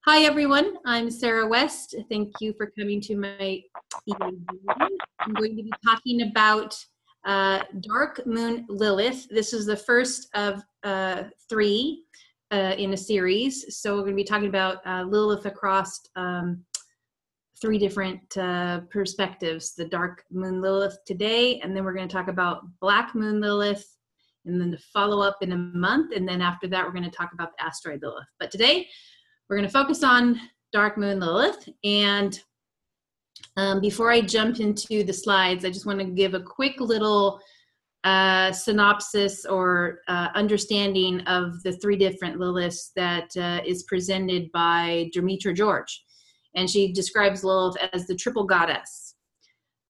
Hi everyone, I'm Sarah West. Thank you for coming to my evening. I'm going to be talking about Dark Moon Lilith. This is the first of three in a series. So we're going to be talking about Lilith across three different perspectives. The Dark Moon Lilith today, and then we're going to talk about Black Moon Lilith, and then the follow-up in a month, and then after that we're going to talk about the Asteroid Lilith. But today, we're going to focus on Dark Moon Lilith. And before I jump into the slides, I just want to give a quick little synopsis or understanding of the three different Liliths that is presented by Demetra George. And she describes Lilith as the triple goddess.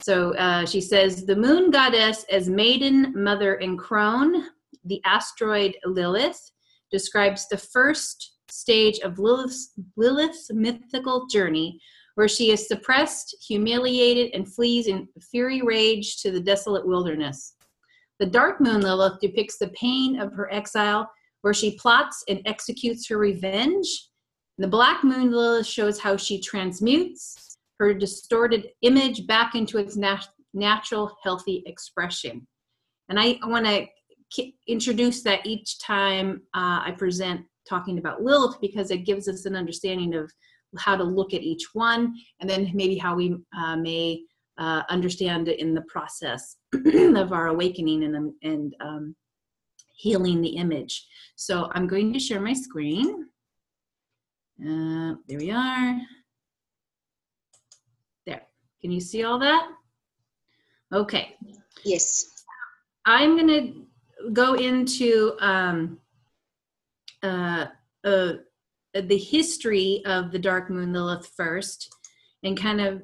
So she says, the moon goddess as maiden, mother, and crone. The asteroid Lilith describes the first stage of Lilith's mythical journey, where she is suppressed, humiliated, and flees in fury rage to the desolate wilderness. The Dark Moon Lilith depicts the pain of her exile, where she plots and executes her revenge. The Black Moon Lilith shows how she transmutes her distorted image back into its natural, healthy expression. And I want to introduce that each time I present talking about Lilith, because it gives us an understanding of how to look at each one, and then maybe how we may understand it in the process of our awakening and healing the image. So I'm going to share my screen. There we are. There. Can you see all that? Okay. Yes. I'm going to go into the history of the Dark Moon Lilith first, and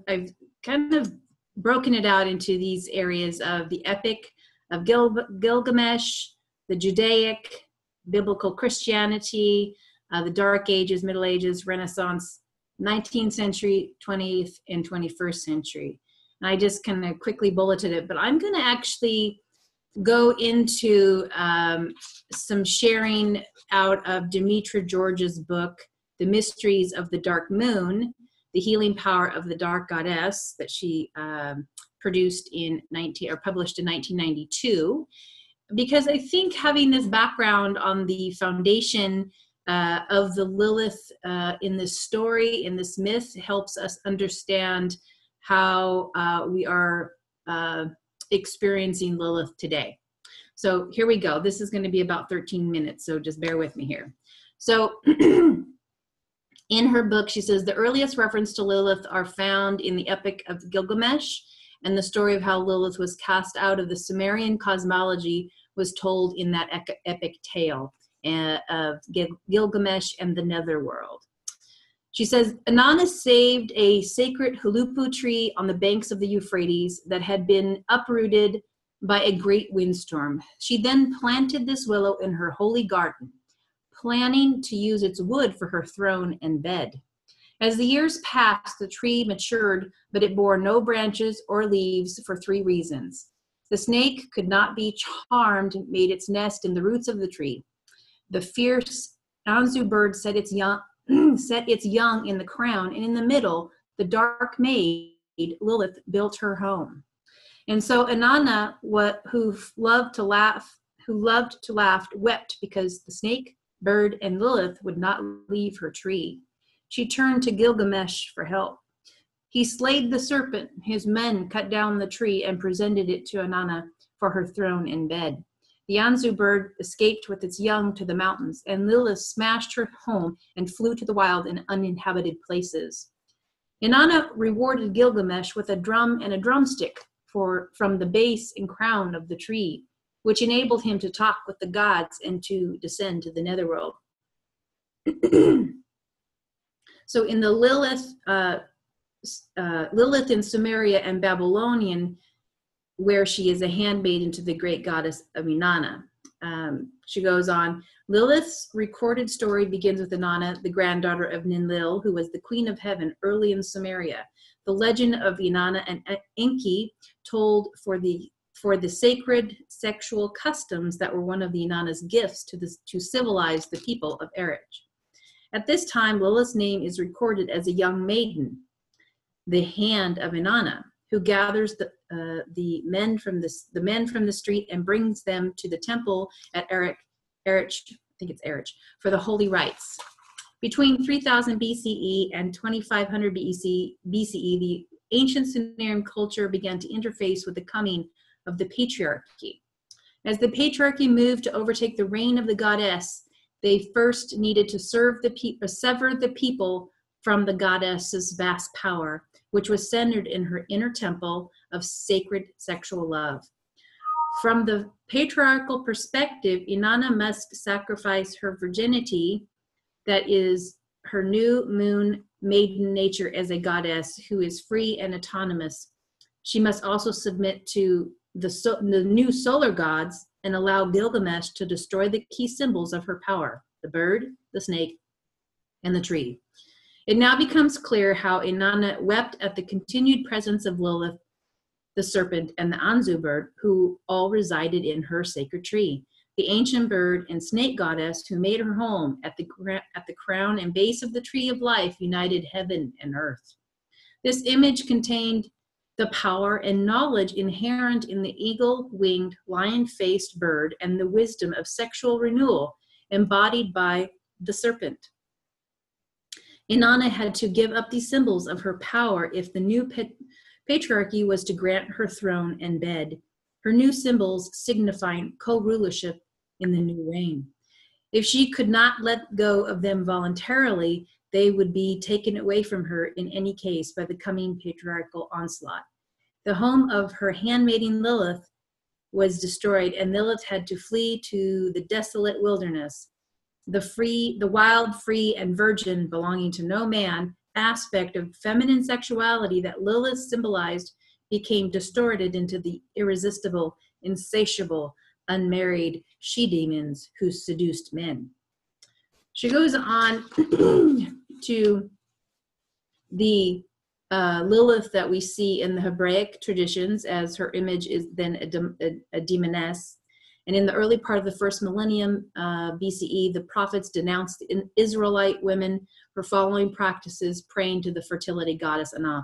I've kind of broken it out into these areas of the epic of Gilgamesh, the Judaic, biblical Christianity, the Dark Ages, Middle Ages, Renaissance, 19th century, 20th, and 21st century. And I just kind of quickly bulleted it, but I'm going to actually go into some sharing out of Demetra George's book, The Mysteries of the Dark Moon, The Healing Power of the Dark Goddess, that she produced published in 1992. Because I think having this background on the foundation of the Lilith in this story, in this myth, helps us understand how we are experiencing Lilith today. So here we go. This is going to be about 13 minutes, so just bear with me here. So in her book, she says, the earliest reference to Lilith are found in the Epic of Gilgamesh, and the story of how Lilith was cast out of the Sumerian cosmology was told in that epic tale of Gilgamesh and the Netherworld. She says, Inanna saved a sacred hulupu tree on the banks of the Euphrates that had been uprooted by a great windstorm. She then planted this willow in her holy garden, planning to use its wood for her throne and bed. As the years passed, the tree matured, but it bore no branches or leaves for three reasons. The snake could not be charmed, made its nest in the roots of the tree. The fierce Anzu bird set its young in the crown, and in the middle, the dark maid, Lilith, built her home. And so Inanna, who loved to laugh, wept because the snake, bird, and Lilith would not leave her tree. She turned to Gilgamesh for help. He slayed the serpent. His men cut down the tree and presented it to Inanna for her throne and bed. The Anzu bird escaped with its young to the mountains, and Lilith smashed her home and flew to the wild and uninhabited places. Inanna rewarded Gilgamesh with a drum and a drumstick from the base and crown of the tree, which enabled him to talk with the gods and to descend to the netherworld. So in the Lilith in Sumeria and Babylonian, where she is a handmaiden to the great goddess of Inanna. She goes on, Lilith's recorded story begins with Inanna, the granddaughter of Ninlil, who was the queen of heaven early in Sumeria. The legend of Inanna and Enki told for the sacred sexual customs that were one of the Inanna's gifts to civilize the people of Erech. At this time, Lilith's name is recorded as a young maiden, the hand of Inanna, who gathers the men from the street and brings them to the temple at Erech, I think it's Erech, for the holy rites. Between 3000 BCE and 2500 BCE, the ancient Sumerian culture began to interface with the coming of the patriarchy. As the patriarchy moved to overtake the reign of the goddess, they first needed to sever the people from the goddess's vast power, which was centered in her inner temple of sacred sexual love. From the patriarchal perspective, Inanna must sacrifice her virginity, that is, her new moon maiden nature as a goddess who is free and autonomous. She must also submit to the new solar gods and allow Gilgamesh to destroy the key symbols of her power, the bird, the snake, and the tree. It now becomes clear how Inanna wept at the continued presence of Lilith, the serpent, and the Anzu bird, who all resided in her sacred tree. The ancient bird and snake goddess who made her home at the crown and base of the tree of life united heaven and earth. This image contained the power and knowledge inherent in the eagle-winged, lion-faced bird and the wisdom of sexual renewal embodied by the serpent. Inanna had to give up these symbols of her power if the new patriarchy was to grant her throne and bed, her new symbols signifying co-rulership in the new reign. If she could not let go of them voluntarily, they would be taken away from her in any case by the coming patriarchal onslaught. The home of her handmaiden Lilith was destroyed, and Lilith had to flee to the desolate wilderness. The wild, free, and virgin, belonging to no man, aspect of feminine sexuality that Lilith symbolized became distorted into the irresistible, insatiable, unmarried she-demons who seduced men. She goes on to the Lilith that we see in the Hebraic traditions, as her image is then a demoness. And in the early part of the first millennium BCE, the prophets denounced Israelite women for following practices praying to the fertility goddess Anath.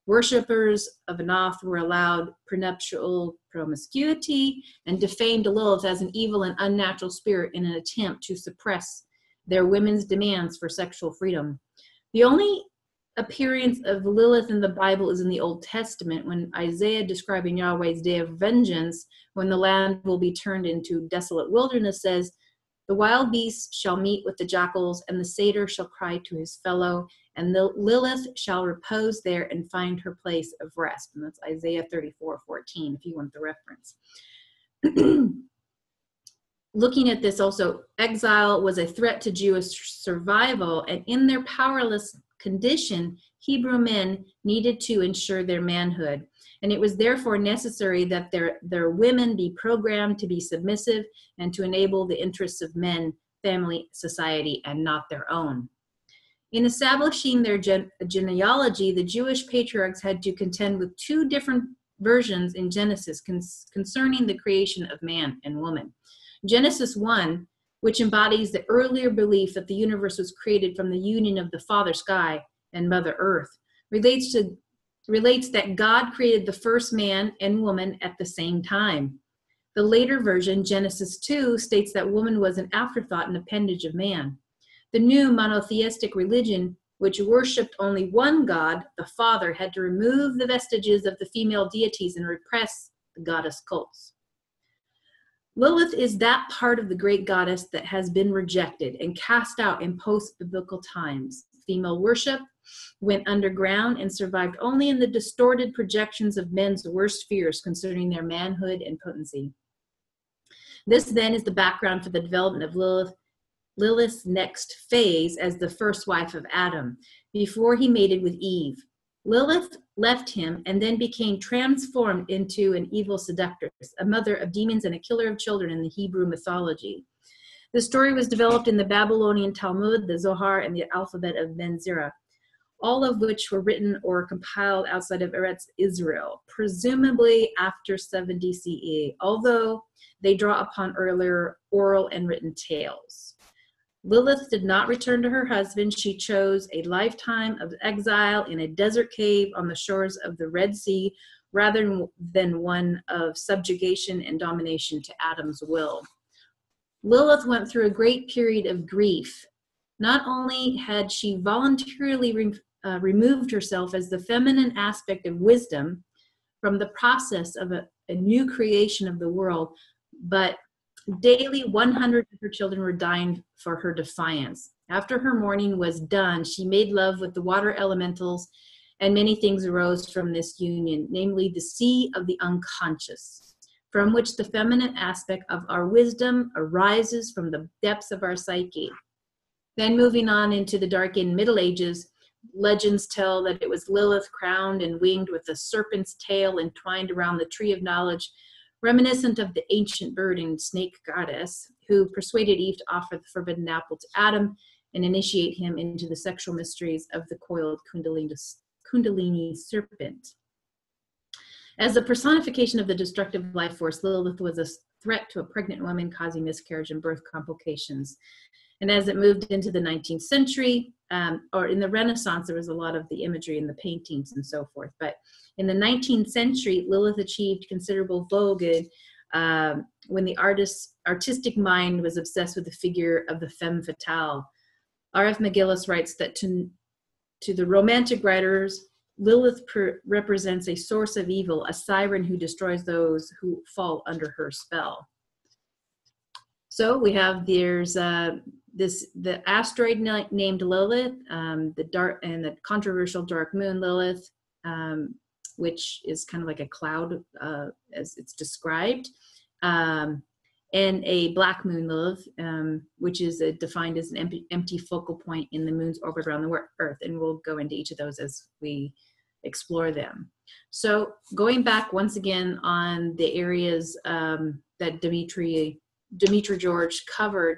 Worshippers of Anath were allowed prenuptial promiscuity and defamed Lilith as an evil and unnatural spirit in an attempt to suppress their women's demands for sexual freedom. The only appearance of Lilith in the Bible is in the Old Testament, when Isaiah, describing Yahweh's day of vengeance, when the land will be turned into desolate wilderness, says, "The wild beasts shall meet with the jackals, and the satyr shall cry to his fellow, and the Lilith shall repose there and find her place of rest." And that's Isaiah 34:14, if you want the reference. Looking at this also, exile was a threat to Jewish survival, and in their powerless condition, Hebrew men needed to ensure their manhood. And it was therefore necessary that their women be programmed to be submissive and to enable the interests of men, family, society, and not their own. In establishing their genealogy, the Jewish patriarchs had to contend with two different versions in Genesis concerning the creation of man and woman. Genesis 1, which embodies the earlier belief that the universe was created from the union of the Father Sky and Mother Earth, relates that God created the first man and woman at the same time. The later version, Genesis 2, states that woman was an afterthought and appendage of man. The new monotheistic religion, which worshipped only one God, the Father, had to remove the vestiges of the female deities and repress the goddess cults. Lilith is that part of the great goddess that has been rejected and cast out in post-biblical times. Female worship went underground and survived only in the distorted projections of men's worst fears concerning their manhood and potency. This then is the background for the development of Lilith's next phase as the first wife of Adam, before he mated with Eve. Lilith left him and then became transformed into an evil seductress, a mother of demons and a killer of children in the Hebrew mythology. The story was developed in the Babylonian Talmud, the Zohar, and the alphabet of Ben-Zerah, all of which were written or compiled outside of Eretz Israel, presumably after 70 CE, although they draw upon earlier oral and written tales. Lilith did not return to her husband. She chose a lifetime of exile in a desert cave on the shores of the Red Sea rather than one of subjugation and domination to Adam's will. Lilith went through a great period of grief. Not only had she voluntarily removed herself as the feminine aspect of wisdom from the process of a new creation of the world, but daily 100 of her children were dying for her defiance. After her mourning was done, she made love with the water elementals, and many things arose from this union, namely the sea of the unconscious, from which the feminine aspect of our wisdom arises from the depths of our psyche. Then moving on into the Dark and Middle Ages, legends tell that it was Lilith crowned and winged with a serpent's tail entwined around the tree of knowledge, reminiscent of the ancient bird and snake goddess who persuaded Eve to offer the forbidden apple to Adam and initiate him into the sexual mysteries of the coiled Kundalini serpent. As a personification of the destructive life force, Lilith was a threat to a pregnant woman, causing miscarriage and birth complications. And as it moved into the 19th century, or in the Renaissance, there was a lot of the imagery in the paintings and so forth. But in the 19th century, Lilith achieved considerable vogue when the artistic mind was obsessed with the figure of the femme fatale. R.F. McGillis writes that to the Romantic writers, Lilith represents a source of evil, a siren who destroys those who fall under her spell. So we have the asteroid named Lilith, the controversial Dark Moon Lilith, which is kind of like a cloud as it's described, and a black moon Lilith, which is defined as an empty focal point in the moon's orbit around the Earth. And we'll go into each of those as we explore them. So going back once again on the areas that Dimitri George covered,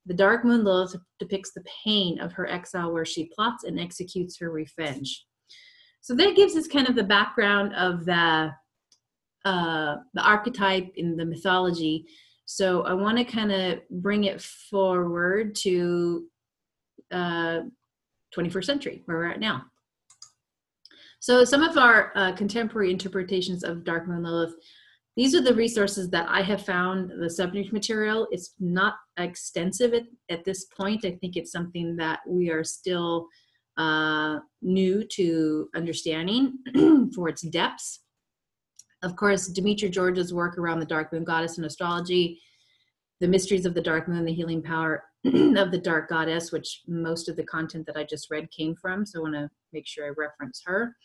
the Dark Moon Lilith depicts the pain of her exile where she plots and executes her revenge. So that gives us kind of the background of the archetype in the mythology. So I want to kind of bring it forward to 21st century, where we're at now. So some of our contemporary interpretations of Dark Moon Lilith, these are the resources that I have found, the subject material. It's not extensive at this point. I think it's something that we are still new to understanding for its depths. Of course, Dimitri George's work around the Dark Moon Goddess and Astrology, the mysteries of the Dark Moon, the healing power of the Dark Goddess, which most of the content that I just read came from. So I want to make sure I reference her.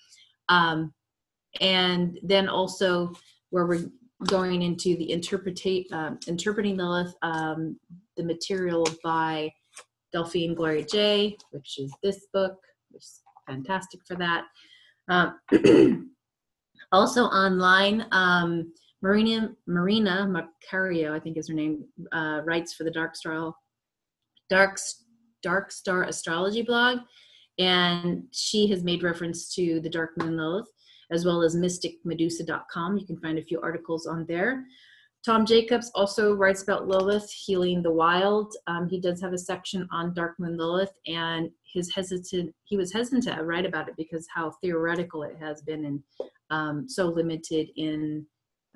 And then also where we're going into the interpreting Lilith, the material by Delphine Gloria Jay, which is this book, which is fantastic for that. Also online, Marina Macario, I think is her name, writes for the Dark Star Astrology blog, and she has made reference to the Dark Moon Lilith, as well as mysticmedusa.com. You can find a few articles on there. Tom Jacobs also writes about Lilith, Healing the Wild. He does have a section on Dark Moon Lilith, and he was hesitant to write about it because how theoretical it has been and so limited in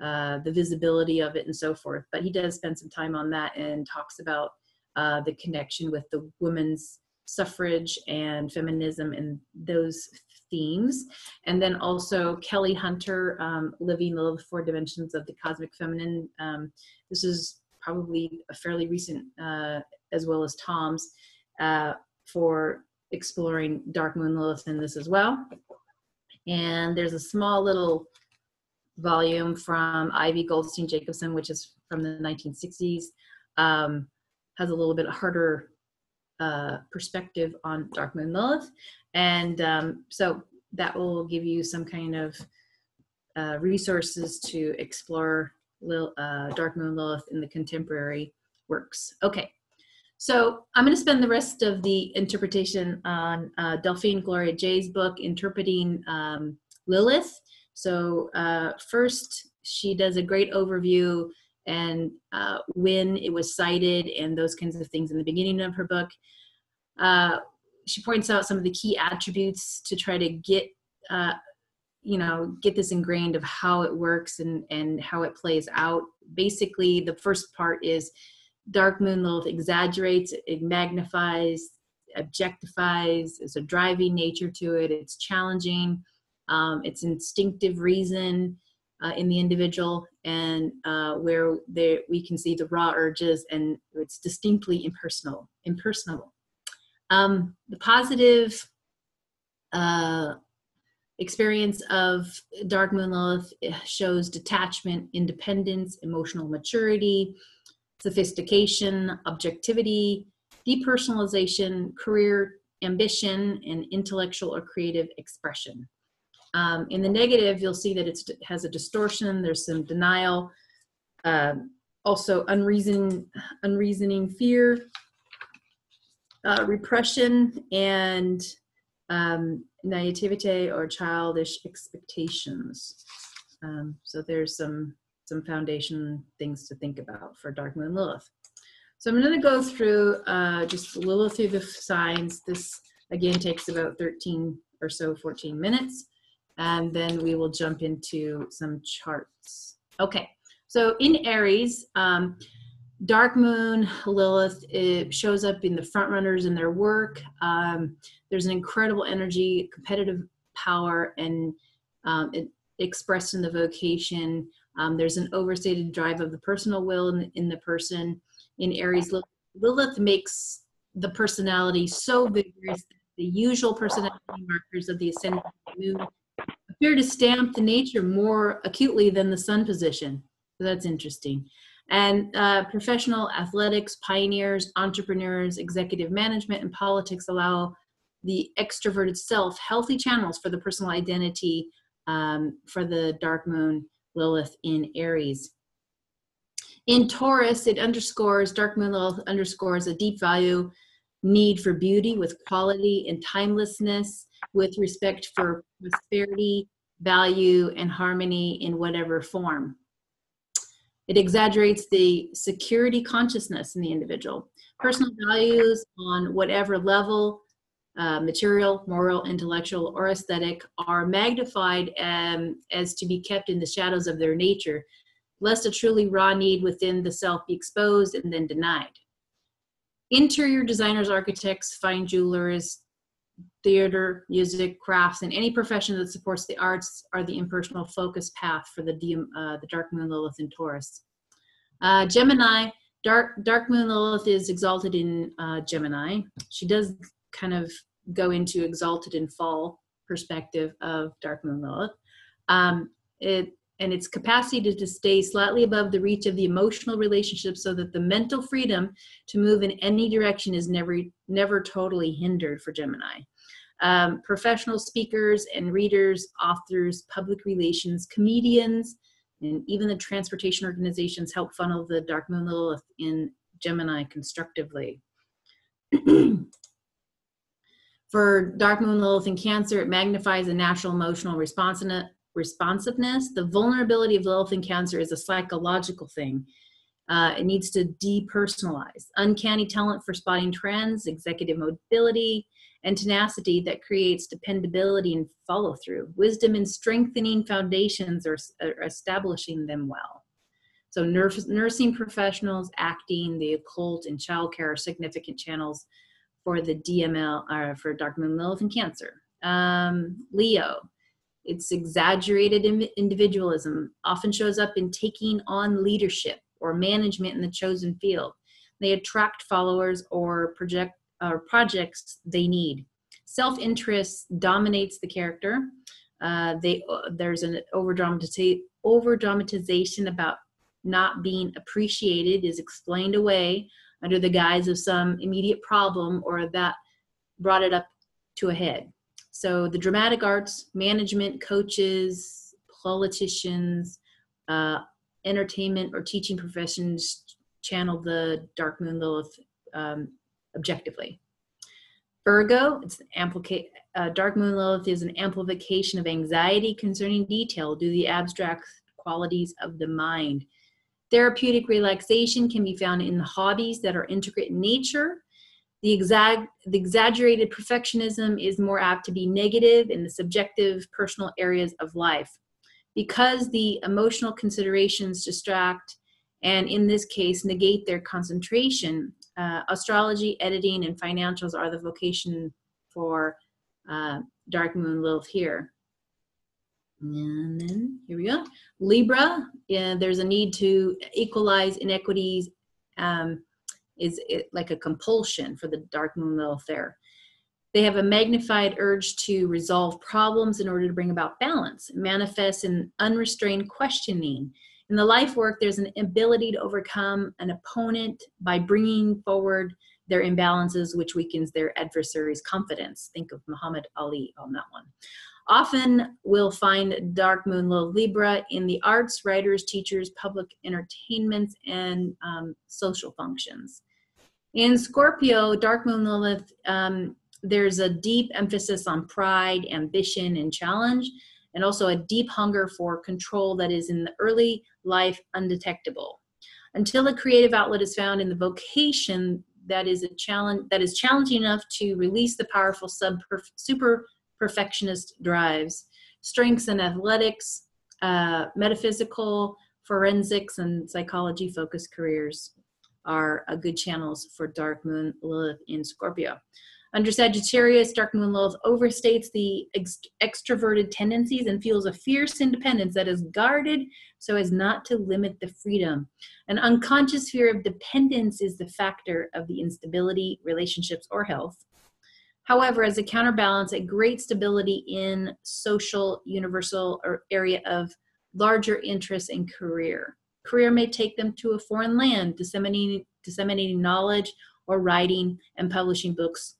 the visibility of it and so forth. But he does spend some time on that and talks about the connection with the women's suffrage and feminism and those themes. And then also Kelly Hunter, Living the 4 Dimensions of the Cosmic Feminine. This is probably a fairly recent, as well as Tom's, for exploring Dark Moon Lilith in this as well. And there's a small little volume from Ivy Goldstein Jacobson, which is from the 1960s, has a little bit harder perspective on Dark Moon Lilith. And so that will give you some kind of resources to explore Dark Moon Lilith in the contemporary works. Okay, so I'm going to spend the rest of the interpretation on Delphine Gloria Jay's book, Interpreting Lilith. So first, she does a great overview and when it was cited and those kinds of things in the beginning of her book. She points out some of the key attributes to try to get get this ingrained of how it works and how it plays out. Basically, the first part is Dark Moon Lilith exaggerates, it magnifies, objectifies. There's a driving nature to it. It's challenging. It's instinctive reason in the individual, and where we can see the raw urges, and it's distinctly impersonal. The positive experience of Dark Moon Lilith shows detachment, independence, emotional maturity, sophistication, objectivity, depersonalization, career ambition, and intellectual or creative expression. In the negative, you'll see that it has a distortion. There's some denial, also unreasoning fear, repression, and naivete or childish expectations. So there's some foundation things to think about for Dark Moon Lilith. So I'm going to go through just a little through the signs. This again takes about 13 or so, 14 minutes. And then we will jump into some charts. Okay, so in Aries, Dark Moon Lilith, it shows up in the front runners in their work. There's an incredible energy, competitive power, and it expressed in the vocation. There's an overstated drive of the personal will in the person. In Aries, Lilith makes the personality so vigorous that the usual personality markers of the ascendant moon appear to stamp the nature more acutely than the sun position. So that's interesting. And professional athletics, pioneers, entrepreneurs, executive management, and politics allow the extroverted self healthy channels for the personal identity for the Dark Moon Lilith in Aries. In Taurus, Dark Moon Lilith underscores a deep value, need for beauty with quality and timelessness, with respect for prosperity, value, and harmony in whatever form. It exaggerates the security consciousness in the individual. Personal values on whatever level, material, moral, intellectual, or aesthetic, are magnified as to be kept in the shadows of their nature, lest a truly raw need within the self be exposed and then denied. Interior designers, architects, fine jewelers, theater, music, crafts, and any profession that supports the arts are the impersonal focus path for the Dark Moon Lilith in Taurus. Gemini, Dark Moon Lilith is exalted in Gemini. She does kind of go into exalted in fall perspective of Dark Moon Lilith. And its capacity to stay slightly above the reach of the emotional relationship so that the mental freedom to move in any direction is never totally hindered for Gemini. Professional speakers and readers, authors, public relations, comedians, and even the transportation organizations help funnel the Dark Moon Lilith in Gemini constructively. For Dark Moon Lilith in Cancer, it magnifies the natural emotional responsiveness. The vulnerability of Lilith in Cancer is a psychological thing. It needs to depersonalize. Uncanny talent for spotting trends, executive mobility, and tenacity that creates dependability and follow through. Wisdom in strengthening foundations or establishing them well. So nursing professionals, acting, the occult, and childcare are significant channels for the DML, for Dark Moon Lilith in Cancer. Leo. Its exaggerated individualism often shows up in taking on leadership or management in the chosen field. They attract followers or projects they need. Self-interest dominates the character. There's an over-dramatization about not being appreciated is explained away under the guise of some immediate problem or that brought it up to a head. So the dramatic arts, management, coaches, politicians, entertainment or teaching professions channel the Dark Moon Lilith objectively. Virgo, Dark Moon Lilith is an amplification of anxiety concerning detail due to the abstract qualities of the mind. Therapeutic relaxation can be found in hobbies that are intricate in nature. The exaggerated perfectionism is more apt to be negative in the subjective, personal areas of life. Because the emotional considerations distract and, in this case, negate their concentration, astrology, editing, and financials are the vocation for Dark Moon Lilith here. And then here we go. Libra, there's a need to equalize inequities, is like a compulsion for the Dark Moon Lilith there. They have a magnified urge to resolve problems in order to bring about balance. It manifests in unrestrained questioning. In the life work, there's an ability to overcome an opponent by bringing forward their imbalances, which weakens their adversary's confidence. Think of Muhammad Ali on that one. Often we'll find Dark Moon Lilith Libra in the arts, writers, teachers, public entertainments, and social functions. In Scorpio, Dark Moon Lilith, there's a deep emphasis on pride, ambition, and challenge, and also a deep hunger for control that is in the early life undetectable. Until a creative outlet is found in the vocation that is challenging enough to release the powerful super perfectionist drives. Strengths in athletics, metaphysical, forensics, and psychology focused careers are good channels for Dark Moon Lilith in Scorpio. Under Sagittarius, Dark Moon Lilith overstates the extroverted tendencies and feels a fierce independence that is guarded so as not to limit the freedom. An unconscious fear of dependence is the factor of the instability, relationships, or health. However, as a counterbalance, a great stability in social, universal, or area of larger interests and career. Career may take them to a foreign land, disseminating knowledge or writing and publishing books,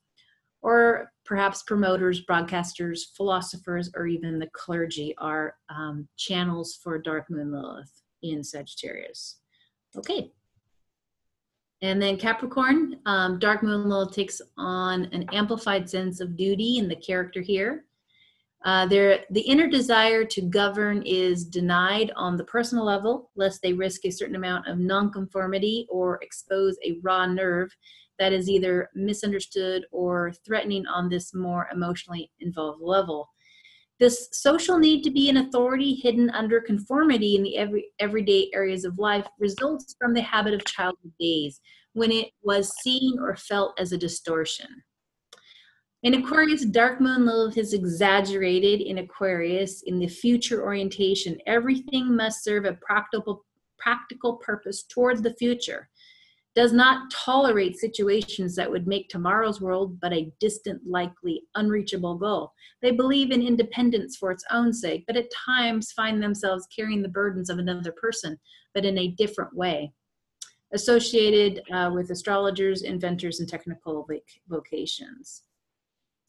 or perhaps promoters, broadcasters, philosophers, or even the clergy are channels for Dark Moon Lilith in Sagittarius. Okay. And then Capricorn, Dark Moon Lilith takes on an amplified sense of duty in the character here. The inner desire to govern is denied on the personal level, lest they risk a certain amount of nonconformity or expose a raw nerve that is either misunderstood or threatening on this more emotionally involved level. This social need to be an authority hidden under conformity in the everyday areas of life results from the habit of childhood days, when it was seen or felt as a distortion. In Aquarius, Dark Moon Lilith is exaggerated in Aquarius in the future orientation. Everything must serve a practical purpose towards the future. Does not tolerate situations that would make tomorrow's world but a distant, likely, unreachable goal. They believe in independence for its own sake, but at times find themselves carrying the burdens of another person, but in a different way. Associated with astrologers, inventors, and technical vocations.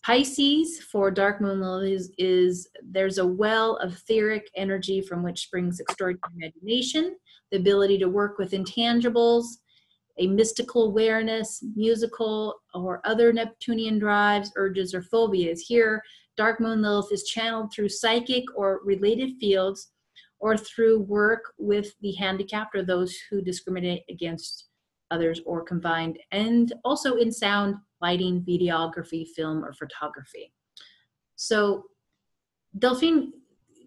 Pisces for Dark Moon Lilith is there's a well of etheric energy from which springs extraordinary imagination, the ability to work with intangibles, a mystical awareness, musical or other Neptunian drives, urges, or phobias. Here, Dark Moon Lilith is channeled through psychic or related fields or through work with the handicapped or those who discriminate against others or combined, and also in sound, lighting, videography, film, or photography. So Delphine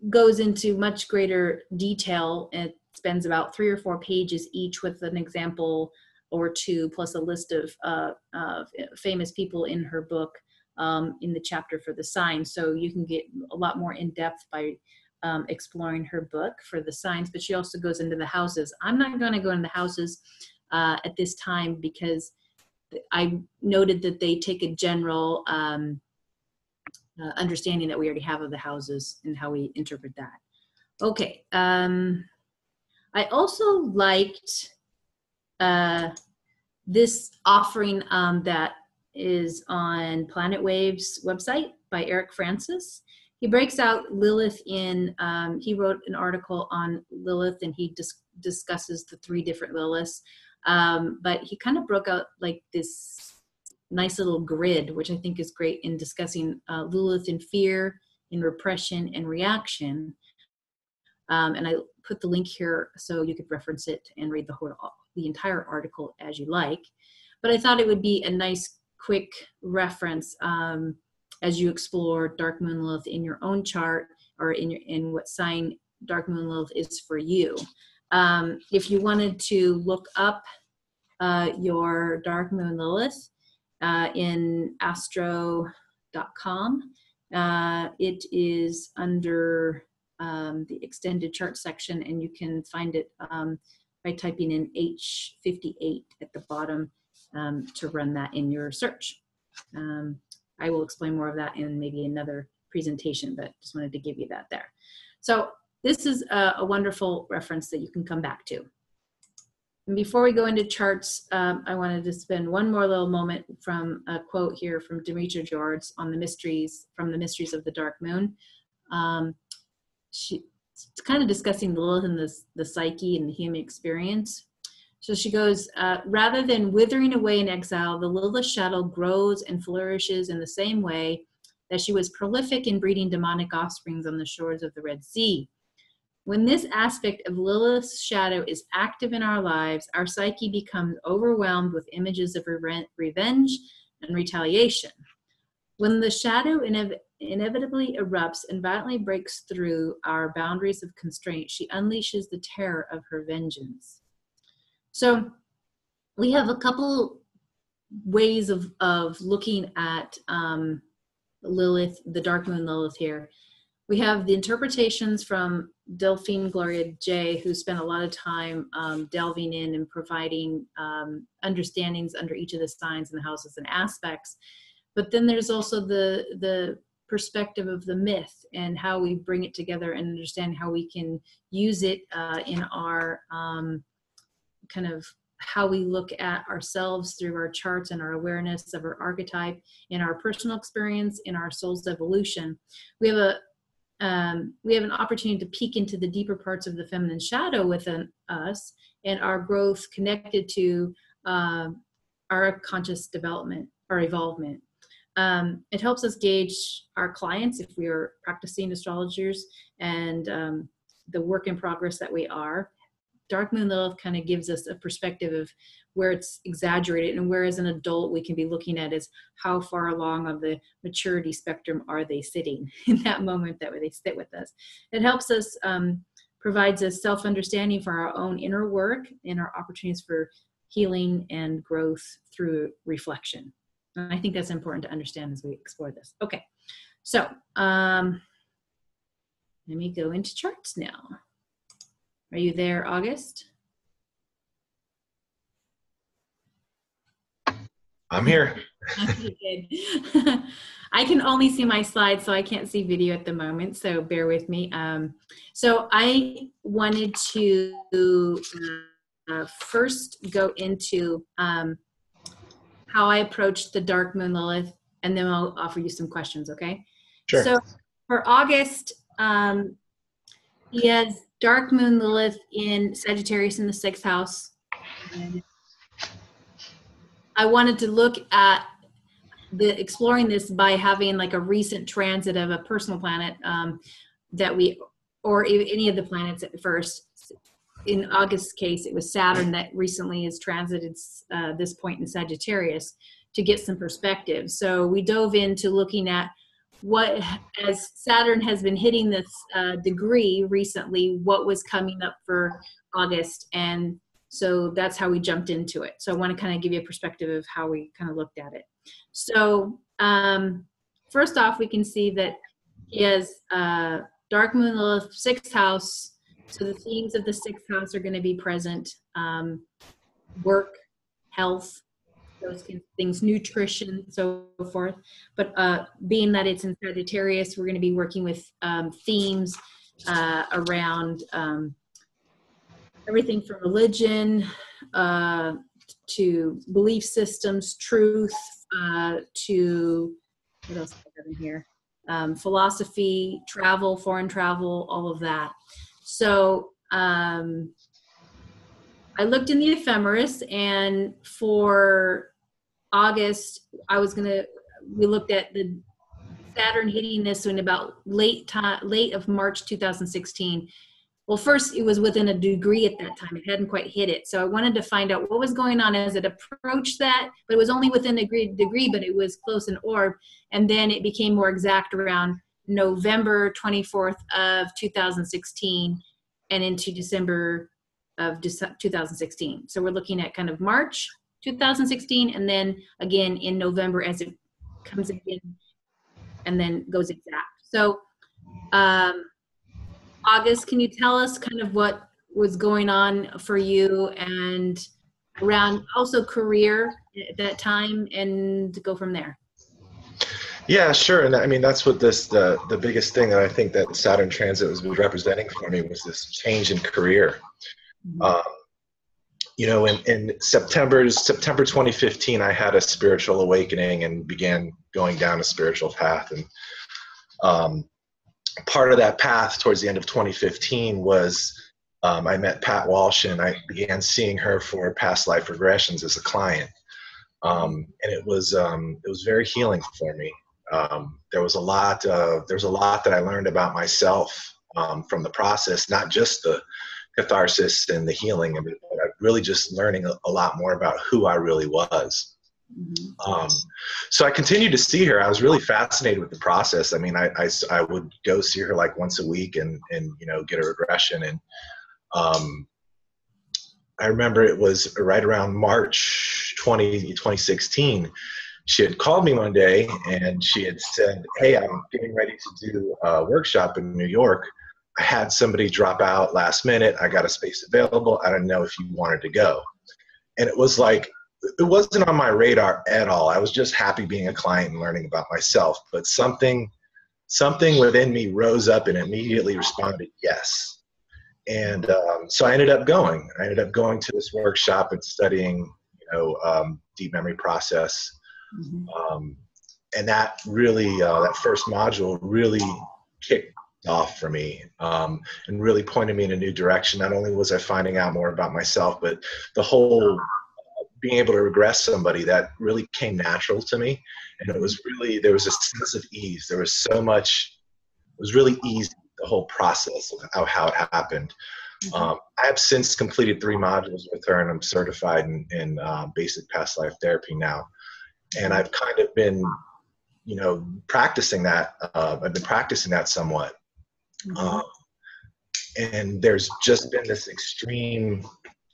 goes into much greater detail. It spends about 3 or 4 pages each with an example or 2, plus a list of famous people in her book in the chapter for the signs. So you can get a lot more in depth by exploring her book for the signs, but she also goes into the houses. I'm not going to go into the houses at this time because I noted that they take a general understanding that we already have of the houses and how we interpret that. Okay. I also liked this offering that is on Planet Wave's website by Eric Francis. He breaks out Lilith in, he wrote an article on Lilith and he discusses the 3 different Liliths. But he kind of broke out like this nice little grid, which I think is great in discussing Lilith in fear, in repression, and reaction. And I put the link here so you could reference it and read the entire article as you like. But I thought it would be a nice, quick reference as you explore Dark Moon Lilith in your own chart, or in what sign Dark Moon Lilith is for you. If you wanted to look up your Dark Moon Lilith in astro.com, it is under the extended chart section, and you can find it by typing in H58 at the bottom to run that in your search. I will explain more of that in maybe another presentation, but just wanted to give you that there. So this is a wonderful reference that you can come back to. And before we go into charts, I wanted to spend one more little moment from a quote here from Demetra George on the mysteries, from the mysteries of the Dark Moon. She's kind of discussing Lilith and the psyche and the human experience. So she goes, rather than withering away in exile, the Lilith shadow grows and flourishes in the same way that she was prolific in breeding demonic offsprings on the shores of the Red Sea. When this aspect of Lilith's shadow is active in our lives, our psyche becomes overwhelmed with images of revenge and retaliation. When the shadow inevitably erupts and violently breaks through our boundaries of constraint, she unleashes the terror of her vengeance. So we have a couple ways of looking at Lilith, the Dark Moon Lilith here. We have the interpretations from Delphine Gloria Jay, who spent a lot of time delving in and providing understandings under each of the signs and the houses and aspects. But then there's also the perspective of the myth and how we bring it together and understand how we can use it in our kind of how we look at ourselves through our charts and our awareness of our archetype, in our personal experience, in our soul's evolution. We have an opportunity to peek into the deeper parts of the feminine shadow within us and our growth connected to our conscious development, our evolvement. It helps us gauge our clients if we are practicing astrologers and the work in progress that we are. Dark Moon Lilith kind of gives us a perspective of where it's exaggerated, and where as an adult we can be looking at is how far along on the maturity spectrum are they sitting in that moment that they sit with us. It helps us, provides us self-understanding for our own inner work and our opportunities for healing and growth through reflection. And I think that's important to understand as we explore this. Okay, so let me go into charts now. Are you there, August? I'm here. Okay, good. I can only see my slides, so I can't see video at the moment, so bear with me. So I wanted to first go into how I approached the Dark Moon Lilith, and then I'll offer you some questions, okay? Sure. So for August, he has Dark Moon Lilith in Sagittarius in the 6th house. And I wanted to look at exploring this by having like a recent transit of a personal planet that we, or any of the planets at first. In August's case, it was Saturn that recently has transited this point in Sagittarius to get some perspective. So we dove into looking at what, as Saturn has been hitting this degree recently, what was coming up for August. And so that's how we jumped into it. So I want to kind of give you a perspective of how we kind of looked at it. So first off, we can see that he has Dark Moon Lilith, 6th house. So the themes of the 6th house are going to be present. Work, health, those kinds of things, nutrition, so forth. But being that it's in Sagittarius, we're going to be working with themes around everything from religion to belief systems, truth, to, what else do I have in here? Philosophy, travel, foreign travel, all of that. So I looked in the ephemeris, and for August, we looked at the Saturn hitting this in about late of March 2016. well, first it was within a degree at that time. It hadn't quite hit it. So I wanted to find out what was going on as it approached that, but it was only within a degree, but it was close in orb. And then it became more exact around November 24th of 2016 and into December of 2016. So we're looking at kind of March 2016, and then again in November as it comes again and then goes exact. So August, can you tell us kind of what was going on for you and around also career at that time, and go from there? Yeah, sure. And I mean, that's what the biggest thing that I think that Saturn transit was representing for me was this change in career. Mm-hmm. You know, in September 2015, I had a spiritual awakening and began going down a spiritual path. And part of that path towards the end of 2015 was I met Pat Walsh, and I began seeing her for past life regressions as a client. And it was very healing for me. There was a lot that I learned about myself from the process, not just the catharsis and the healing of it, but really just learning a lot more about who I really was. Mm-hmm. So I continued to see her. I was really fascinated with the process. I mean, I would go see her like once a week and you know, get a regression. And I remember it was right around March 2016. She had called me one day and she had said, "Hey, I'm getting ready to do a workshop in New York. I had somebody drop out last minute. I got a space available. I don't know if you wanted to go." And it was like, it wasn't on my radar at all. I was just happy being a client and learning about myself. But something within me rose up and immediately responded yes. And so I ended up going. I ended up going to this workshop and studying, you know, deep memory process. Mm-hmm. And that really, that first module really kicked off for me, and really pointed me in a new direction. Not only was I finding out more about myself, but the whole being able to regress somebody, that really came natural to me. And it was really, there was a sense of ease. There was so much, it was really easy, the whole process of how it happened. Mm-hmm. I have since completed 3 modules with her, and I'm certified in basic past life therapy now. And I've kind of been, you know, practicing that. I've been practicing that somewhat. Mm-hmm. And there's just been this extreme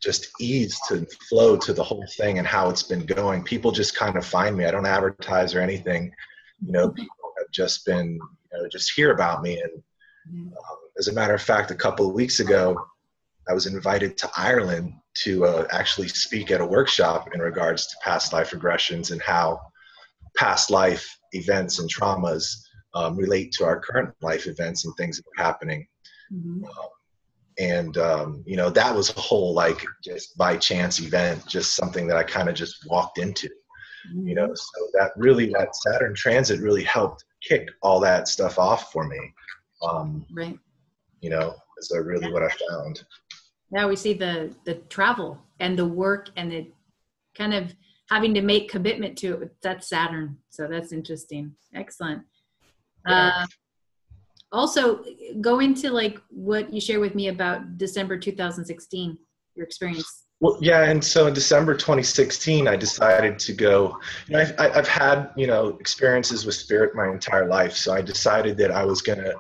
just ease to flow to the whole thing and how it's been going. People just kind of find me. I don't advertise or anything. You know, people have just been, you know, just hear about me. And as a matter of fact, a couple of weeks ago, I was invited to Ireland to actually speak at a workshop in regards to past life regressions and how past life events and traumas relate to our current life events and things that are happening. Mm-hmm. You know, that was a whole, like, just by chance event, just something that I kind of just walked into, you know, so that really, that Saturn transit really helped kick all that stuff off for me. Right. You know, is really what I found. Now we see the travel and the work and the kind of having to make commitment to it. That's Saturn. So that's interesting. Excellent. Yeah. Also, go into like what you share with me about December 2016, your experience. Well, yeah, and so in December 2016, I decided to go. You know, I've had, you know, experiences with spirit my entire life, so I decided that I was going to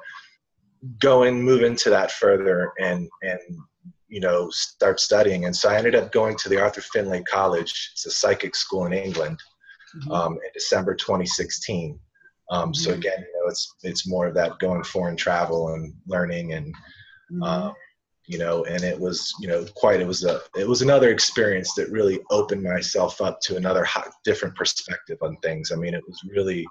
go and move into that further and you know, start studying. And so I ended up going to the Arthur Findlay College. It's a psychic school in England, mm-hmm. In December 2016. So again, you know, it's more of that going foreign travel and learning and, mm-hmm. You know, and it was, you know, it was another experience that really opened myself up to another different perspective on things. I mean, it was really,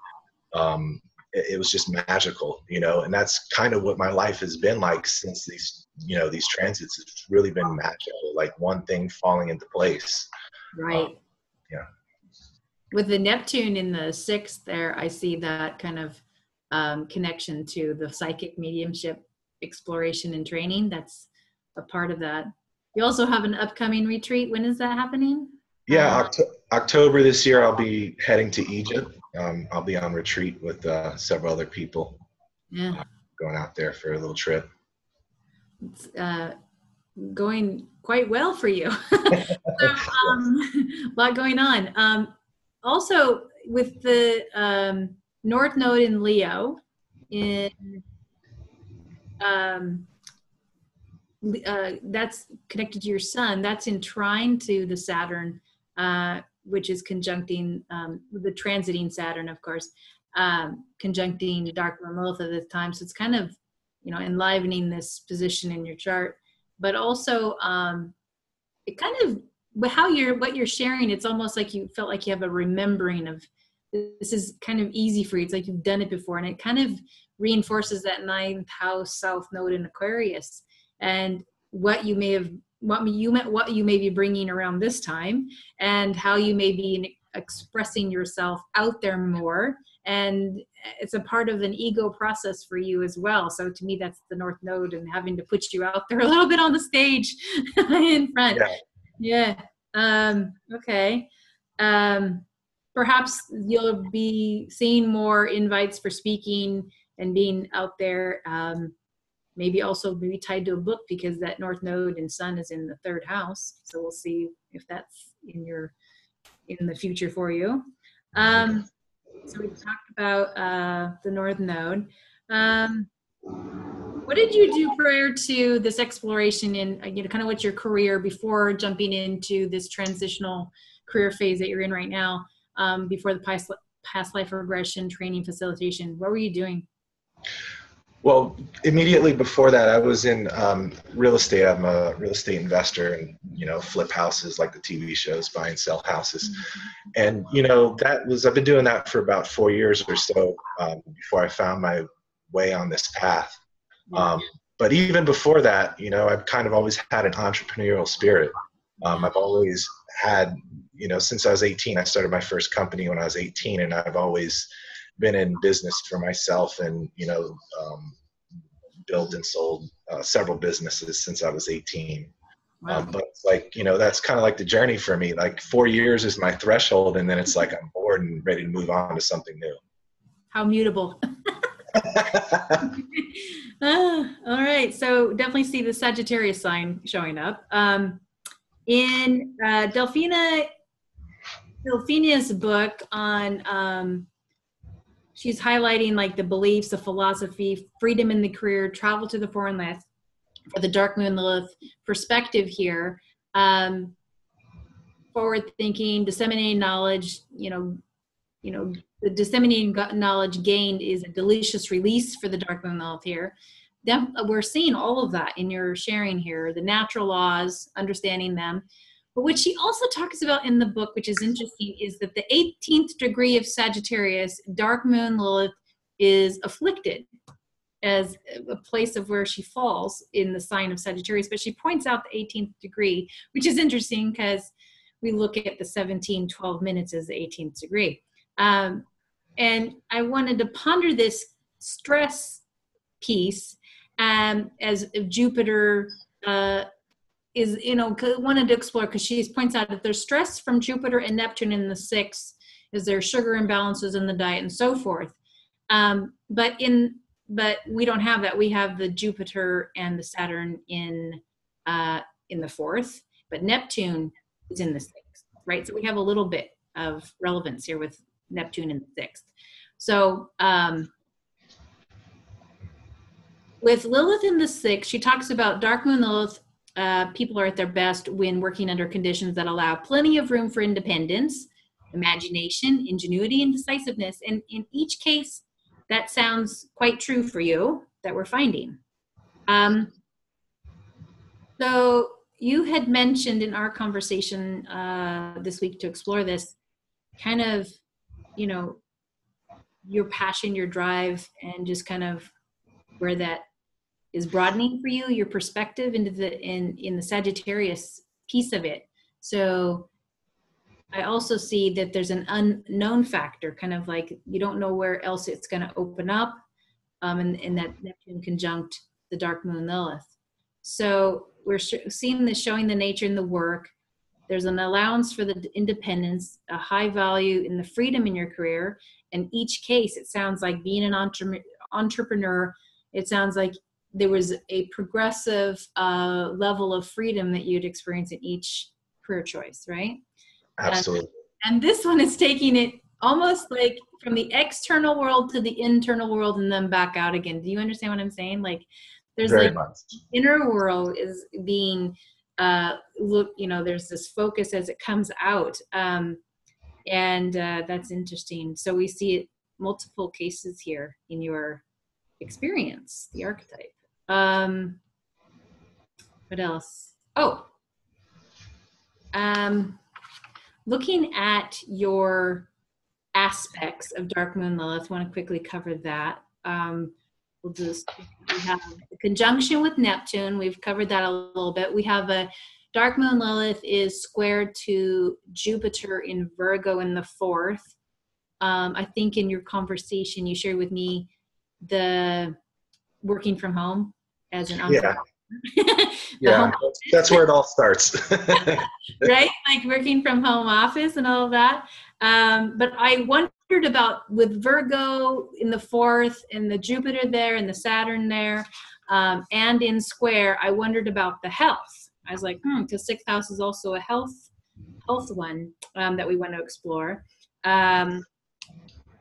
it was just magical, you know, and that's kind of what my life has been like since these, you know, these transits. It's really been magical, like one thing falling into place. Right. Yeah. With the Neptune in the 6th there, I see that kind of connection to the psychic mediumship exploration and training. That's a part of that. You also have an upcoming retreat. When is that happening? Yeah, October this year, I'll be heading to Egypt. I'll be on retreat with several other people. Yeah. Going out there for a little trip. It's going quite well for you. So, a lot going on. Also, with the North Node in Leo, in that's connected to your sun. That's in trine to the Saturn, which is conjuncting the transiting Saturn, of course, conjuncting Dark Moon Lilith at this time. So it's kind of, enlivening this position in your chart, but also it kind of what you're sharing. It's almost like you felt like you have a remembering of this is kind of easy for you. It's like you've done it before, and it kind of reinforces that ninth house South Node in Aquarius and what you may be bringing around this time, and how you may be expressing yourself out there more. And it's a part of an ego process for you as well. So to me, that's the North Node and having to put you out there a little bit on the stage in front. Yeah. Okay. Perhaps you'll be seeing more invites for speaking and being out there. Maybe also be tied to a book, because that North Node and Sun is in the 3rd house. So we'll see if that's in the future for you. So we talked about the North Node. What did you do prior to this exploration in, kind of what's your career before jumping into this transitional career phase that you're in right now, before the past life regression training facilitation? What were you doing? Well, immediately before that, I was in real estate. I'm a real estate investor and, flip houses like the TV shows, buy and sell houses. And, I've been doing that for about 4 years or so before I found my way on this path. But even before that, I've kind of always had an entrepreneurial spirit. I've always had, since I was 18, I started my first company when I was 18, and I've always been in business for myself and, built and sold several businesses since I was 18. Wow. But it's like, that's kind of like the journey for me. Like 4 years is my threshold, and then it's like I'm bored and ready to move on to something new. How mutable. All right. So definitely see the Sagittarius sign showing up. In Delphinia's book on, she's highlighting like the beliefs, the philosophy, freedom in the career, travel to the foreign land, for the Dark Moon Lilith perspective here. Forward thinking, disseminating knowledge, the disseminating knowledge gained is a delicious release for the Dark Moon Lilith here. We're seeing all of that in your sharing here, the natural laws, understanding them. But what she also talks about in the book, which is interesting, is that the 18th degree of Sagittarius, Dark Moon Lilith, is afflicted as a place of where she falls in the sign of Sagittarius. But she points out the 18th degree, which is interesting because we look at the 17-12 minutes as the 18th degree. And I wanted to ponder this stress piece as Jupiter is, wanted to explore, because she points out that there's stress from Jupiter and Neptune in the 6th, is there sugar imbalances in the diet and so forth. But we don't have that. We have the Jupiter and the Saturn in the 4th, but Neptune is in the 6th, right? So we have a little bit of relevance here with Neptune in the 6th. So with Lilith in the 6th, she talks about Dark Moon Lilith. People are at their best when working under conditions that allow plenty of room for independence, imagination, ingenuity, and decisiveness. And in each case, that sounds quite true for you that we're finding. So you had mentioned in our conversation this week to explore this kind of, your passion, your drive, and just kind of where that is broadening for you, your perspective into in the Sagittarius piece of it. So I also see that there's an unknown factor, kind of like you don't know where else it's going to open up, and that Neptune conjunct the Dark Moon Lilith. So we're seeing this showing the nature in the work. There's an allowance for the independence, a high value in the freedom in your career. In each case, it sounds like being an entrepreneur. It sounds like there was a progressive level of freedom that you'd experience in each career choice, right? Absolutely. And this one is taking it almost like from the external world to the internal world and then back out again. Do you understand what I'm saying? Like there's Very like much. inner world is being there's this focus as it comes out. And that's interesting. So we see it multiple cases here in your experience, the archetype. What else? Looking at your aspects of Dark Moon Lilith, I want to quickly cover that. We have a conjunction with Neptune. We've covered that a little bit. We have a Dark Moon Lilith is squared to Jupiter in Virgo in the 4th. I think in your conversation you shared with me the working from home as an uncle. Yeah, that's where it all starts. Right? Like working from home office and all of that. But I wondered about with Virgo in the 4th and the Jupiter there and the Saturn there and in square, I wondered about the health. I was like, because 6th house is also a health one that we want to explore.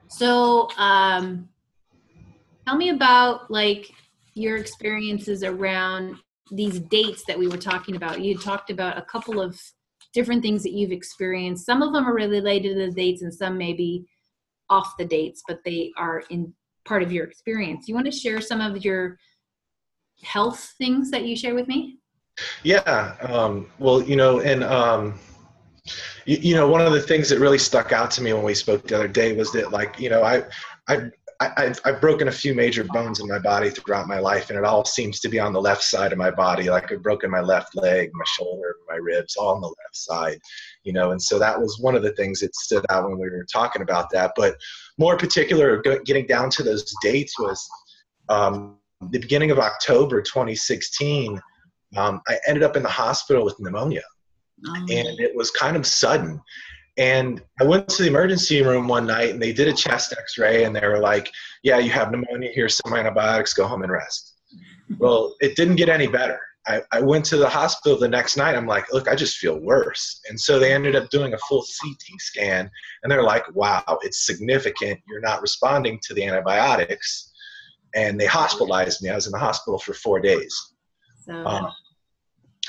So tell me about like your experiences around these dates that we were talking about. You talked about a couple of different things that you've experienced. Some of them are related to the dates and some may be off the dates, but they are in part of your experience. You want to share some of your health things that you share with me? Yeah. Well, one of the things that really stuck out to me when we spoke the other day was that, like, I've broken a few major bones in my body throughout my life, and it all seems to be on the left side of my body. Like I've broken my left leg, my shoulder, my ribs, all on the left side, and so that was one of the things that stood out when we were talking about that. But more particular, getting down to those dates was the beginning of October 2016. I ended up in the hospital with pneumonia, and it was kind of sudden. And I went to the emergency room one night and they did a chest x-ray and they were like, yeah, you have pneumonia, here's some antibiotics, go home and rest. Well, it didn't get any better. I went to the hospital the next night. I'm like, look, I just feel worse. And so they ended up doing a full CT scan and they're like, wow, it's significant. You're not responding to the antibiotics. And they hospitalized me. I was in the hospital for 4 days.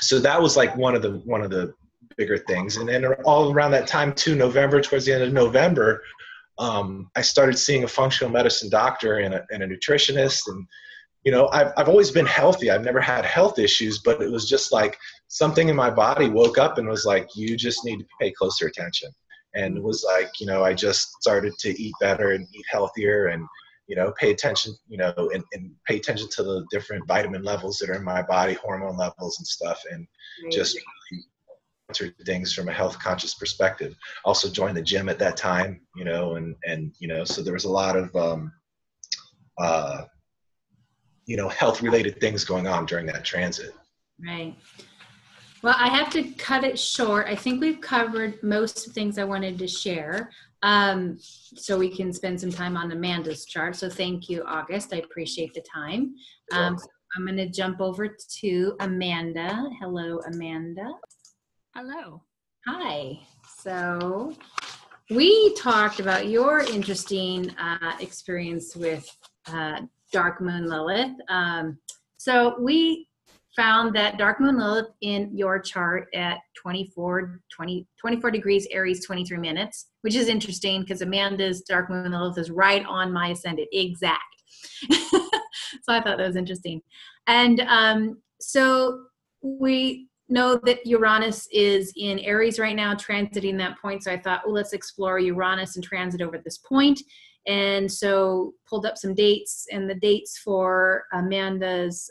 So that was like one of the bigger things. And then all around that time too, November, towards the end of November, I started seeing a functional medicine doctor and a nutritionist. And, I've always been healthy. I've never had health issues, but it was just like something in my body woke up and was like, you just need to pay closer attention. And it was like, I just started to eat better and eat healthier and, pay attention, and pay attention to the different vitamin levels that are in my body, hormone levels and stuff. And just really answer things from a health conscious perspective. Also joined the gym at that time, and so there was a lot of, health related things going on during that transit. Right. Well, I have to cut it short. I think we've covered most of the things I wanted to share. So we can spend some time on Amanda's chart. So thank you, August. I appreciate the time. So I'm going to jump over to Amanda. Hello, Amanda. Hello. Hi. So we talked about your interesting experience with Dark Moon Lilith. So we found that Dark Moon Lilith in your chart at 24 degrees Aries, 23 minutes, which is interesting because Amanda's Dark Moon Lilith is right on my ascendant, exact. So I thought that was interesting. And so we know that Uranus is in Aries right now, transiting that point. So I thought, well, let's explore Uranus and transit over this point. And so pulled up some dates, and the dates for Amanda's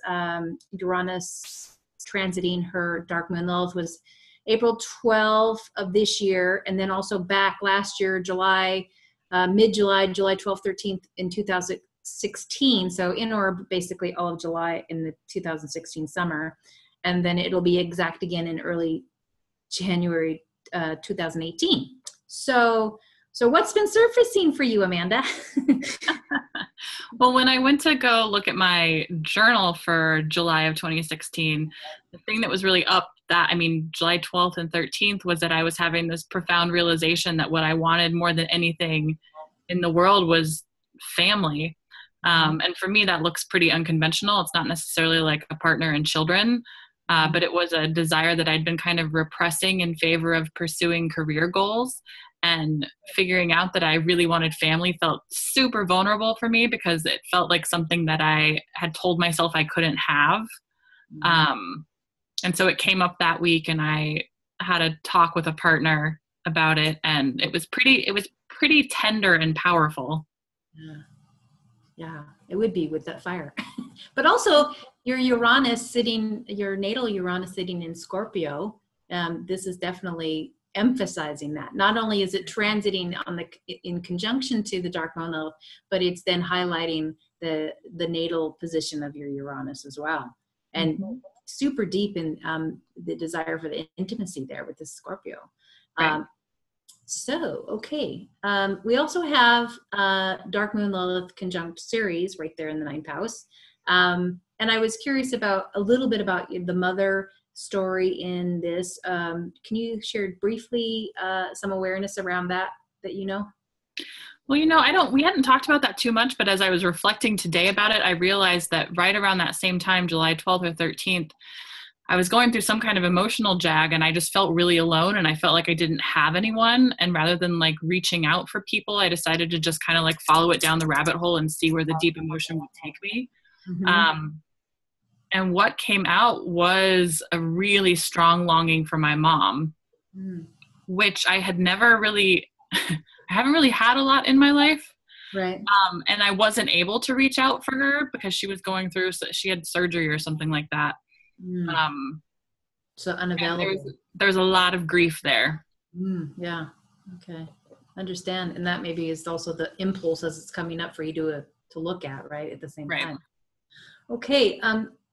Uranus transiting her Dark Moon Lilith was April 12th of this year, and then also back last year, July, mid-July, July 12th, 13th in 2016. So in orb basically all of July in the 2016 summer. And then it'll be exact again in early January 2018. So what's been surfacing for you, Amanda? Well, when I went to go look at my journal for July of 2016, the thing that was really up July 12th and 13th was that I was having this profound realization that what I wanted more than anything in the world was family. And for me, that looks pretty unconventional. It's not necessarily like a partner and children, but it was a desire that I'd been kind of repressing in favor of pursuing career goals. And figuring out that I really wanted family felt super vulnerable for me because it felt like something that I had told myself I couldn't have. And so it came up that week, and I had a talk with a partner about it, and it was pretty tender and powerful. Yeah, it would be with that fire. But also your natal Uranus sitting in Scorpio. This is definitely emphasizing that. Not only is it transiting in conjunction to the Dark Moon Lilith, but it's then highlighting the natal position of your Uranus as well. And super deep in the desire for the intimacy there with the Scorpio. Right. We also have Dark Moon Lilith conjunct Ceres right there in the 9th house. And I was curious about a little bit about the mother story in this. Can you share briefly some awareness around that you know? Well, we hadn't talked about that too much, but as I was reflecting today about it, I realized that right around that same time, July 12th or 13th, I was going through some kind of emotional jag, and I just felt really alone, and I felt like I didn't have anyone. And rather than like reaching out for people, I decided to just kind of like follow it down the rabbit hole and see where the deep emotion would take me. And what came out was a really strong longing for my mom, which I had never really, I haven't really had a lot in my life. Right. And I wasn't able to reach out for her because she was going through, she had surgery or something like that. So unavailable. There's a lot of grief there. Yeah. Okay. Understand. And that maybe is also the impulse as it's coming up for you to look at, right, at the same time. Okay.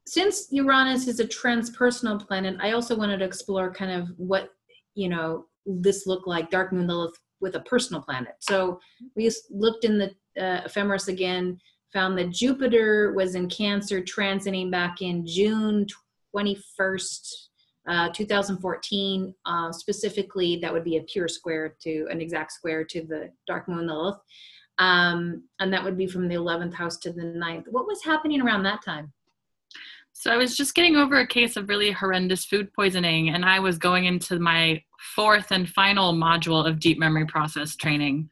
Since Uranus is a transpersonal planet, I also wanted to explore kind of what, this looked like, Dark Moon Lilith with a personal planet. So we looked in the ephemeris again, found that Jupiter was in Cancer, transiting back in June 21st, 2014. Specifically, that would be a pure square to an exact square to the Dark Moon Lilith. And that would be from the 11th house to the 9th. What was happening around that time? So I was just getting over a case of really horrendous food poisoning, and I was going into my 4th and final module of deep memory process training,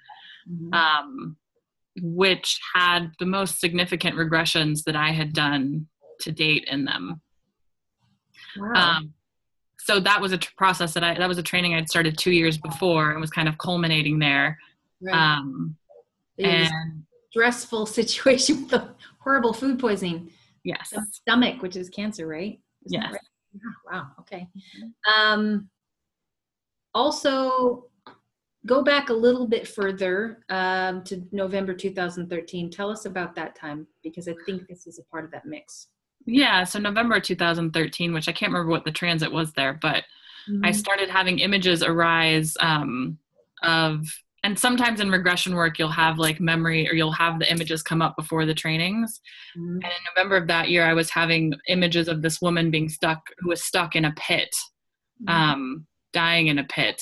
which had the most significant regressions that I had done to date in them. Wow. So that was a process that was a training I'd started 2 years before and was kind of culminating there. Right. And stressful situation with the horrible food poisoning. Yes. The stomach, which is Cancer, right? Yes. Right? Wow. Okay. Also, go back a little bit further to November 2013. Tell us about that time, because I think this is a part of that mix. Yeah. So November 2013, which I can't remember what the transit was there, but I started having images arise and sometimes in regression work, you'll have like memory, or you'll have the images come up before the trainings. And in November of that year, I was having images of this woman who was stuck in a pit, dying in a pit.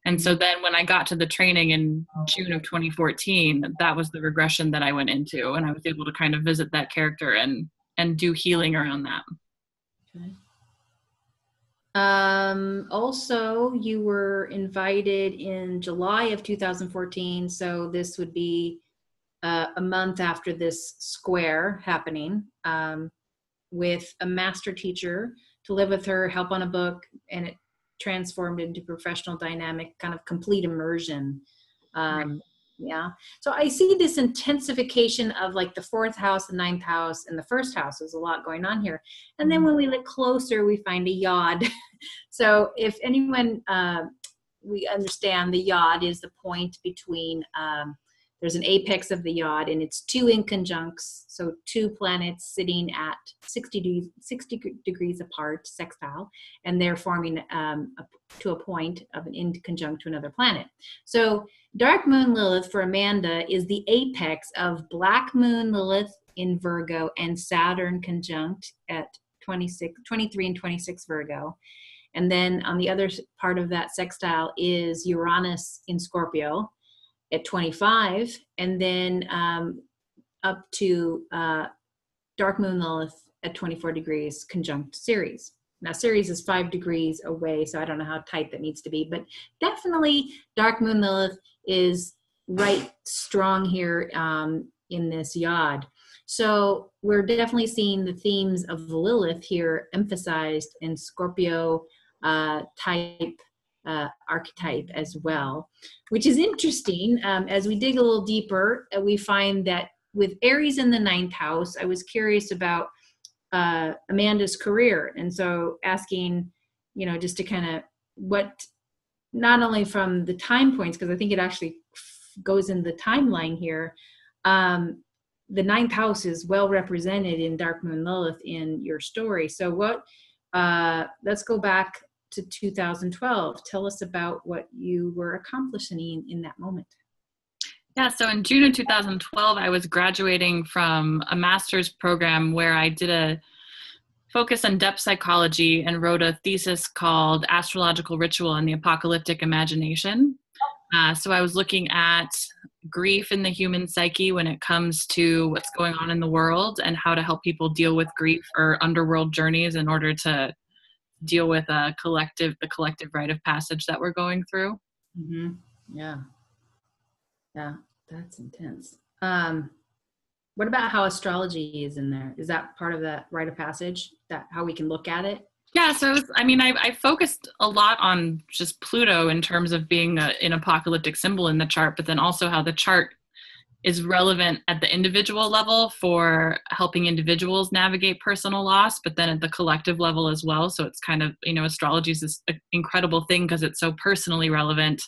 And so then when I got to the training in June of 2014, that was the regression that I went into. And I was able to kind of visit that character and do healing around that. Okay. Also, you were invited in July of 2014. So this would be a month after this square happening, with a master teacher to live with her, help on a book, and it transformed into professional dynamic, kind of complete immersion. Yeah. So I see this intensification of like the 4th house, the 9th house, and the 1st house. There's a lot going on here. And then when we look closer, we find a yod. So if anyone, we understand the yod is the point between there's an apex of the yod, and it's two inconjuncts, so two planets sitting at 60 degrees apart, sextile, and they're forming to a point of an inconjunct to another planet. So Dark Moon Lilith for Amanda is the apex of Black Moon Lilith in Virgo and Saturn conjunct at 23 and 26 Virgo. And then on the other part of that sextile is Uranus in Scorpio at 25, and then up to Dark Moon Lilith at 24 degrees conjunct Ceres. Now Ceres is 5 degrees away, so I don't know how tight that needs to be, but definitely Dark Moon Lilith is right strong here in this yod. So we're definitely seeing the themes of Lilith here emphasized in Scorpio type archetype as well, which is interesting. As we dig a little deeper, we find that with Aries in the 9th house, I was curious about Amanda's career. And so asking, just to kind of what, not only from the time points, because I think it actually goes in the timeline here, the 9th house is well represented in Dark Moon Lilith in your story. So let's go back to 2012. Tell us about what you were accomplishing in that moment. Yeah, so in June of 2012, I was graduating from a master's program where I did a focus on depth psychology and wrote a thesis called Astrological Ritual and the Apocalyptic Imagination. So I was looking at grief in the human psyche when it comes to what's going on in the world and how to help people deal with grief or underworld journeys in order to deal with the collective rite of passage that we're going through. Mm-hmm. Yeah, that's intense. What about how astrology is in there? Is that part of that rite of passage, that how we can look at it? Yeah, so I focused a lot on just Pluto in terms of being an apocalyptic symbol in the chart, but then also how the chart is relevant at the individual level for helping individuals navigate personal loss, but then at the collective level as well. So it's kind of, astrology is this incredible thing because it's so personally relevant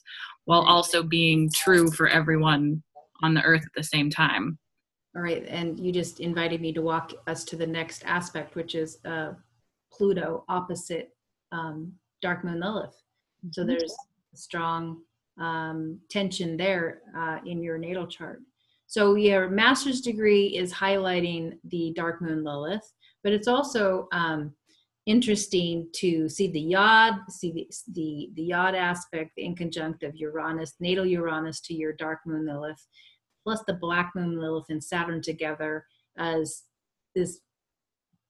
while also being true for everyone on the earth at the same time. All right, and you just invited me to walk us to the next aspect, which is Pluto opposite Dark Moon Lilith. So there's a strong tension there in your natal chart. So your master's degree is highlighting the Dark Moon Lilith, but it's also interesting to see the yod, see the yod aspect, the inconjunct of Uranus, natal Uranus to your Dark Moon Lilith, plus the Black Moon Lilith and Saturn together as this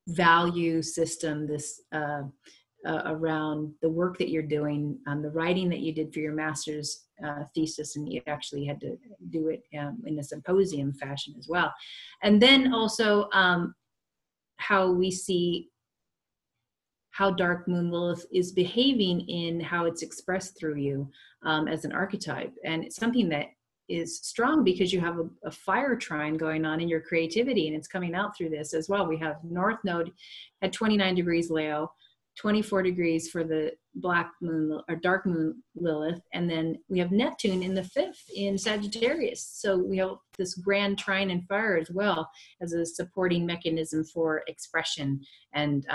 value system, this around the work that you're doing, the writing that you did for your master's thesis, and you actually had to do it in a symposium fashion as well. And then also how we see how Dark Moon Lilith is behaving in how it's expressed through you as an archetype. And it's something that is strong because you have a fire trine going on in your creativity, and it's coming out through this as well. We have North Node at 29 degrees Leo, 24 degrees for the Black Moon or Dark Moon Lilith, and then we have Neptune in the 5th in Sagittarius. So we have this grand trine and fire as well as a supporting mechanism for expression and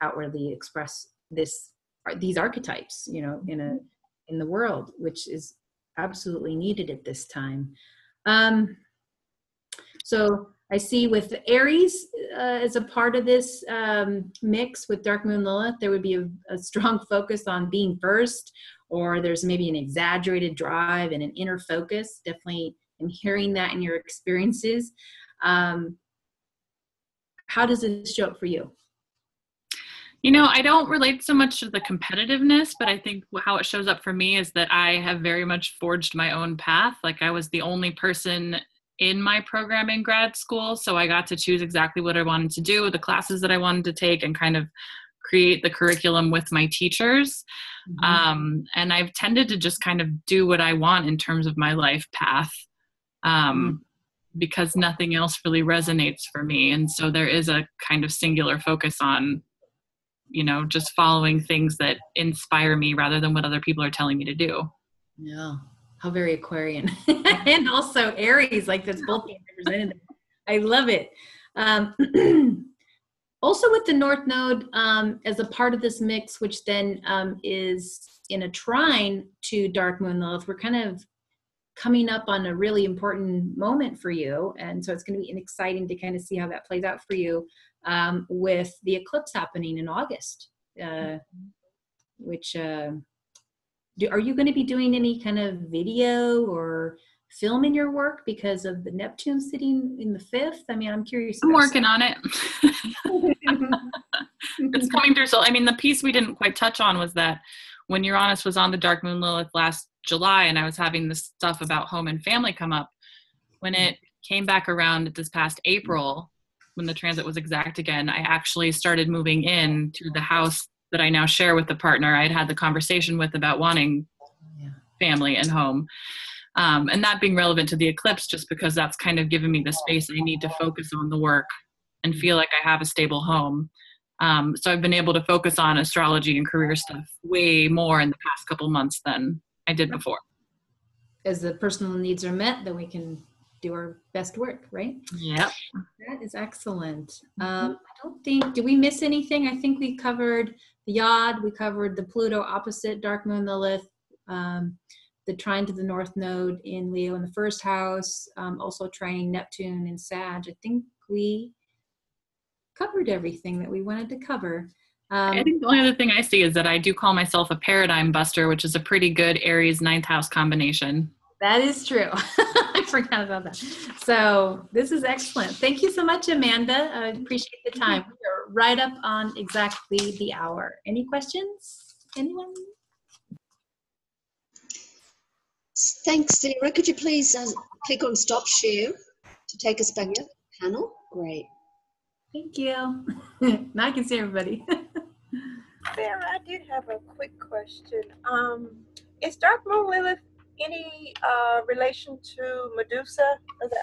outwardly express these archetypes, in the world, which is absolutely needed at this time. So I see with Aries as a part of this mix with Dark Moon Lilith, there would be a strong focus on being first, or there's maybe an exaggerated drive and an inner focus. Definitely I'm hearing that in your experiences. How does this show up for you? I don't relate so much to the competitiveness, but I think how it shows up for me is that I have very much forged my own path. Like I was the only person in my program in grad school, so I got to choose exactly what I wanted to do, the classes that I wanted to take, and kind of create the curriculum with my teachers. Mm-hmm. And I've tended to just kind of do what I want in terms of my life path, because nothing else really resonates for me. And so there is a kind of singular focus on just following things that inspire me rather than what other people are telling me to do. Yeah. How very Aquarian. And also Aries, like that's both being represented. I love it. Also with the North Node as a part of this mix, which then is in a trine to Dark Moon Lilith, we're kind of coming up on a really important moment for you. And so it's going to be exciting to kind of see how that plays out for you with the eclipse happening in August, which are you going to be doing any kind of video or filming your work because of the Neptune sitting in the 5th? I mean, I'm curious. I'm working on it. It's coming through. So, I mean, the piece we didn't quite touch on was that when Uranus was on the Dark Moon Lilith last July, and I was having this stuff about home and family come up, when it came back around this past April, when the transit was exact again, I actually started moving in to the house that I now share with the partner I'd had the conversation with about wanting family and home. And that being relevant to the eclipse, just because that's kind of given me the space I need to focus on the work and feel like I have a stable home. So I've been able to focus on astrology and career stuff way more in the past couple months than I did before. As the personal needs are met, then we can do our best work, right? Yep. That is excellent. I don't think, did we miss anything? I think we covered the Yod, we covered the Pluto opposite Dark Moon Lilith, the trine to the North Node in Leo in the 1st house, also trining Neptune in Sag. I think we covered everything that we wanted to cover. I think the only other thing I see is that I do call myself a paradigm buster, which is a pretty good Aries 9th house combination. That is true. I forgot about that. So this is excellent. Thank you so much, Amanda. I appreciate the time. We're right up on exactly the hour. Any questions? Anyone? Thanks, Sarah. Could you please click on stop share to take us back to the panel? Great. Thank you. Now I can see everybody. Sarah, I did have a quick question. Is Dark Moon Lilith any relation to Medusa?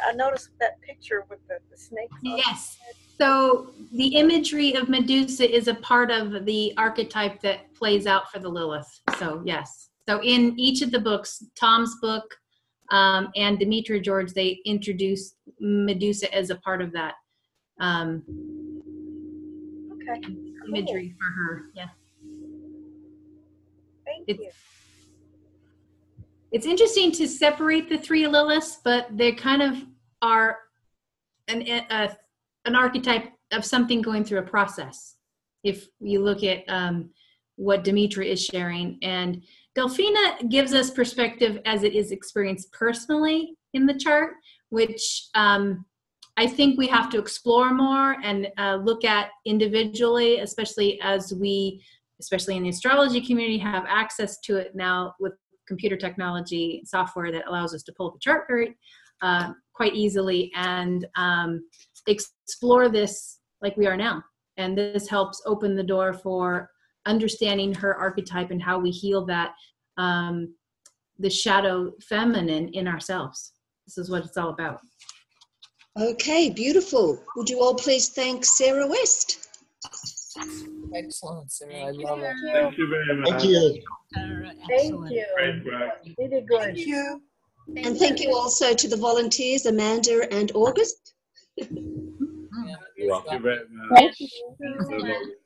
I noticed that picture with the snakes. Yes. So the imagery of Medusa is a part of the archetype that plays out for the Lilith. So yes. So in each of the books, Tom's book and Demetra George, they introduce Medusa as a part of that imagery for her. Yeah. Thank you. It's interesting to separate the 3 Liliths, but they kind of are an archetype of something going through a process. If you look at what Demetra is sharing, and Delphina gives us perspective as it is experienced personally in the chart, which I think we have to explore more and look at individually, especially as we, especially in the astrology community, have access to it now with computer technology software that allows us to pull the chart very quite easily and explore this like we are now. And this helps open the door for understanding her archetype and how we heal that, the shadow feminine in ourselves. This is what it's all about. Okay, beautiful. Would you all please thank Sarah West? Excellent, Sarah. I love it. Thank you very much. Thank you. Thank you. Great work. You did good. Thank you. And thank you also to the volunteers, Amanda and August. Yeah, Thank you very much. Thank you.